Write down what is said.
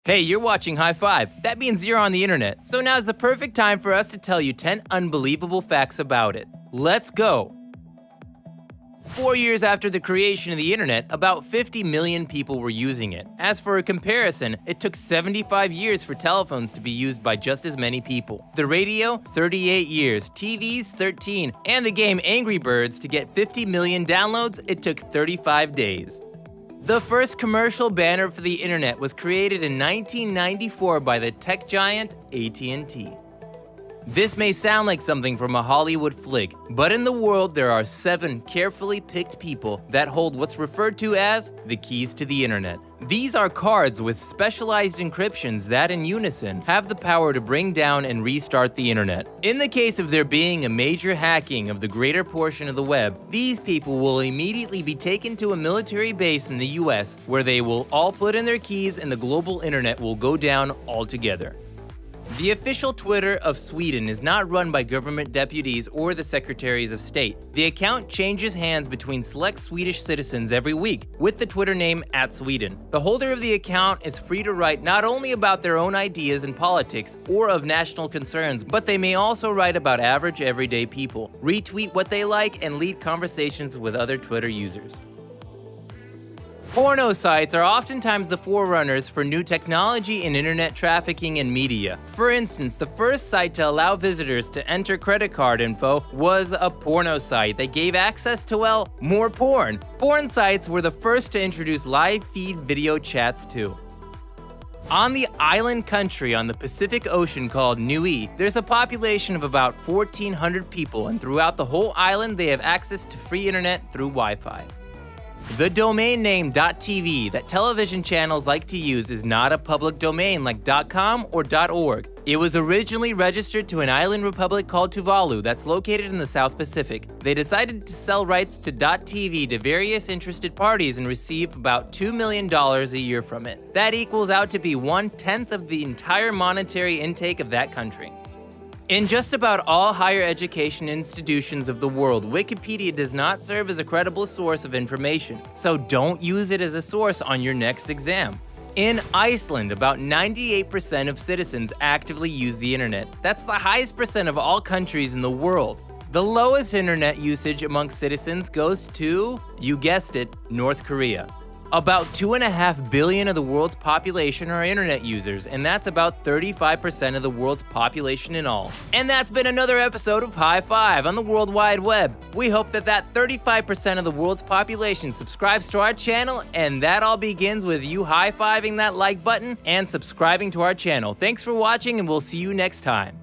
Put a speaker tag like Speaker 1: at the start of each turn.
Speaker 1: Hey, you're watching High Five. That means you're on the internet. So now's the perfect time for us to tell you 10 unbelievable facts about it. Let's go! 4 years after the creation of the internet, about 50 million people were using it. As for a comparison, it took 75 years for telephones to be used by just as many people. The radio, 38 years, TVs, 13, and the game Angry Birds to get 50 million downloads, it took 35 days. The first commercial banner for the internet was created in 1994 by the tech giant AT&T. This may sound like something from a Hollywood flick, but in the world there are 7 carefully picked people that hold what's referred to as the keys to the internet. These are cards with specialized encryptions that in unison have the power to bring down and restart the internet. In the case of there being a major hacking of the greater portion of the web, these people will immediately be taken to a military base in the US where they will all put in their keys and the global internet will go down altogether. The official Twitter of Sweden is not run by government deputies or the secretaries of state. The account changes hands between select Swedish citizens every week with the Twitter name @Sweden. The holder of the account is free to write not only about their own ideas and politics or of national concerns, but they may also write about average everyday people, retweet what they like, and lead conversations with other Twitter users. Porno sites are oftentimes the forerunners for new technology in internet trafficking and media. For instance, the first site to allow visitors to enter credit card info was a porno site that gave access to, well, more porn. Porn sites were the first to introduce live feed video chats too. On the island country on the Pacific Ocean called Niue, there's a population of about 1,400 people, and throughout the whole island they have access to free internet through Wi-Fi. The domain name .tv that television channels like to use is not a public domain like .com or .org. It was originally registered to an island republic called Tuvalu that's located in the South Pacific. They decided to sell rights to .tv to various interested parties and receive about $2 million a year from it. That equals out to be 1/10 of the entire monetary intake of that country. In just about all higher education institutions of the world, Wikipedia does not serve as a credible source of information, so don't use it as a source on your next exam. In Iceland, about 98% of citizens actively use the internet. That's the highest percent of all countries in the world. The lowest internet usage amongst citizens goes to, you guessed it, North Korea. About 2.5 billion of the world's population are internet users, and that's about 35% of the world's population in all. And that's been another episode of High Five on the World Wide Web. We hope that 35% of the world's population subscribes to our channel, and that all begins with you high-fiving that like button and subscribing to our channel. Thanks for watching, and we'll see you next time.